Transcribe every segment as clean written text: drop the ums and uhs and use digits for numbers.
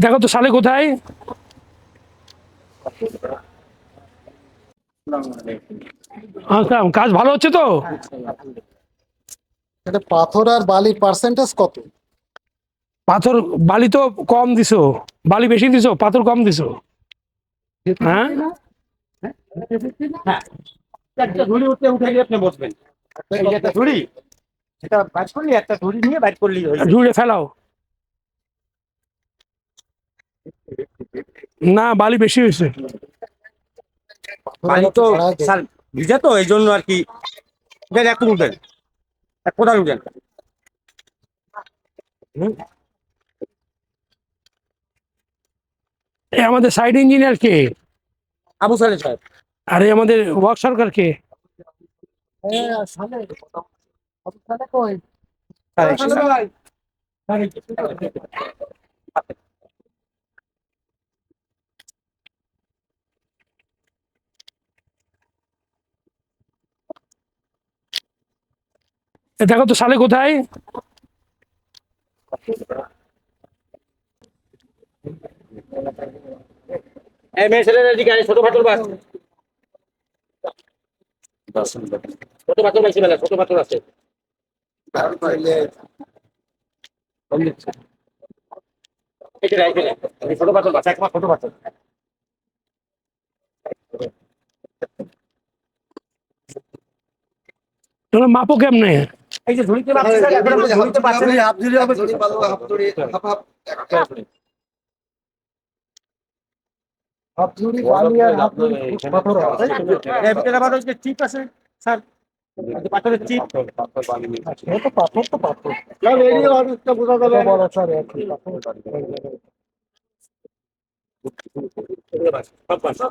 দেখো তো সালে কোথায়? আচ্ছা, কাজ ভালো হচ্ছে তো? এটা পাথর আর বালির পার্সেন্টেজ কত? পাথর বালি তো কম দিছো, বালি বেশি দিছো, পাথর কম দিছো। হ্যাঁ, একটা ঝুড়ি উঠে গিয়ে আপনি বসবেন। এই যে একটা ঝুড়ি, এটা বাইর করলি, একটা ঝুড়ি নিয়ে বাইর করলি হয়ে যাবে। ঝুড়ে ফেলাও। না, বালি বেশি হয়েছে। পানি তো স্যার ভিজে তো, এই জন্য আর কি। উঠেন, একটু উঠেন, এক কোদাল উঠেন। আমাদের সাইড ইঞ্জিনিয়ার কে? আবু সালেহ সাহেব। আর আমাদের ওয়ার্ক সরকার কে? দেখো তো সালে কোথায়? এই মেয়ে ছেলের এদিকে আয়, ছোট পাথর বাস, ছোট পাথর বেশি বেলা, ছোট পাথর আছে। এই যে রাইফেল, এই ছোট পাথর বাস, একমাত্র ছোট পাথর। তোমরা মাপো কেমনে? এই যে ঝুড়িতে পাচ্ছেন, এখন আপনি ঝুড়িতে পাচ্ছেন, হাফ ঝুড়ি হবে, হাফ ঝুড়ি বালি আর হাফ ঝুড়ি পাথর আছে। এর ভিতরে আবার ওই যে চিপ আছে স্যার, ওই যে পাথরের চিপ। এটা তো পাথর তো পাথর। বড় স্যার একই পাথর।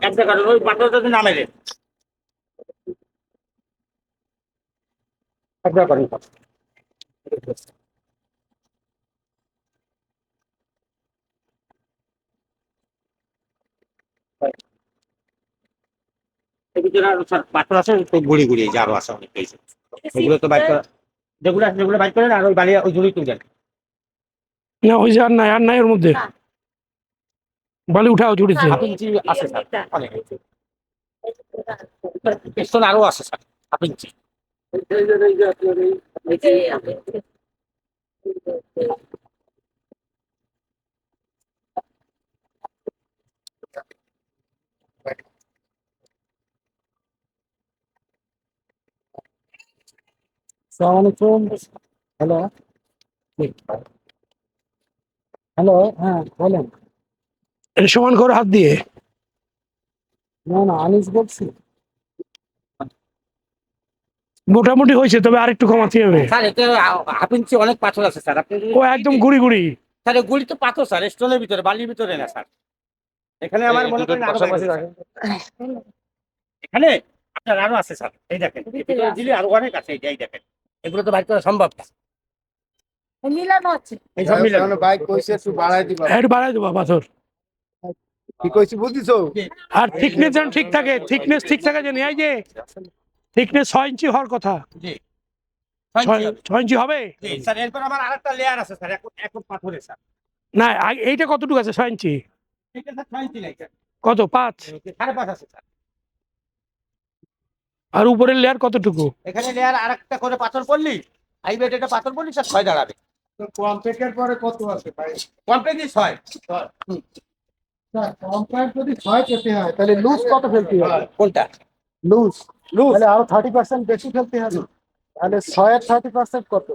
এক জায়গায় ওই পাথরটা যদি নামে দেন, এক জায়গায় করেন। এর ভিতরে আরো স্যার পাথর আছে, তো গুড়ি গুড়ি যে আরো আছে অনেক হয়েছে, এগুলো তো বাইর করা, যেগুলো বাইর করেন, আর ওই বালি ওই ঝুড়ি তুলবেন। না, ওই যে আর নাই, আর নাই ওর মধ্যে। বালি উঠাও ঝুড়িতে। হাফ ইঞ্চি আছে স্যার, অনেক পিস্তল আরো আছে স্যার, হাফ ইঞ্চি। আসসালামু আলাইকুম। হ্যালো হ্যালো, হ্যাঁ বলেন। এটা সমান করো হাত দিয়ে। না না, আনিস বলছি। মোটামুটি হয়েছে, তবে আরেকটু কমাতে হবে। স্যার এতে হাফ ইঞ্চি অনেক পাথর আছে স্যার, আপনি ও একদম গুড়ি গুড়ি। স্যার গুলি তো পাথর স্যার, স্টোনের ভিতরে, বালির ভিতরে না স্যার। এখানে আমার মনে করেন আরো আছে স্যার। এখানে আপনার আরো আছে স্যার, এই দেখেন ভিতরে দিলে আরো অনেক আছে, এই দেখেন, এগুলো তো বাইর করা সম্ভব না। মিলানো হচ্ছে। এই সব মিলে বাইক কইছে একটু বাড়াই দিবা। একটু বাড়াই দেবো পাথর। কি কইছি বুঝিছো? আর থিকনেস যেন ঠিক থাকে, থিকনেস ঠিক থাকে যেন। এই যে থিকনেস 6 ইঞ্চি হওয়ার কথা। জি 6 ইঞ্চি হবে। জি স্যার, এরপর আমার আরেকটা লেয়ার আছে স্যার, এখন পাথরে স্যার। না, এইটা কতটুকু আছে 6 ইঞ্চি? এটা স্যার 6 ইঞ্চি নাই স্যার, কত? 5? 5.5 আছে স্যার। আর উপরের লেয়ার কতটুকু? এখানে লেয়ার আরেকটা করে পাথর পড়লি, আইবেট এটা পাথর পড়লি স্যার 6 দাঁড়াবে। কমপ্লিটের পরে কত আছে ভাই? কমপ্লিটলি 6। স্যার কম্পায়ার যদি 6 পেতে হয় তাহলে লুজ কত ফেলতে হবে? কোনটা লুজ লুজ? তাহলে আরো 30% বেশি ফেলতে হবে। তাহলে 6 এর 30% কত?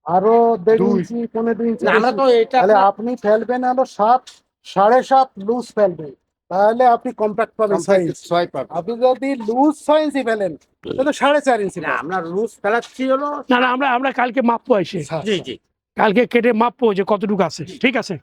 আরো 1.5 ইঞ্চি, 15 ইঞ্চি। না আমরা তো এটা তাহলে আপনি ফেলবেন হলো 7, 7.5 লুজ ফেলবেন, তাহলে আপনি কম্প্যাক্ট পাবেন 6 ইঞ্চি। 6 পাবে। আপনি যদি লুজ 6 ইঞ্চি ফেলেন তাহলে 4.5 ইঞ্চি না, পাবেন। আমরা লুজ ফেলাচ্ছি হলো। না না, আমরা কালকে মাপবো এসে। জি জি, কালকে কেটে মাপবো যে কতটুকু আছে। ঠিক আছে।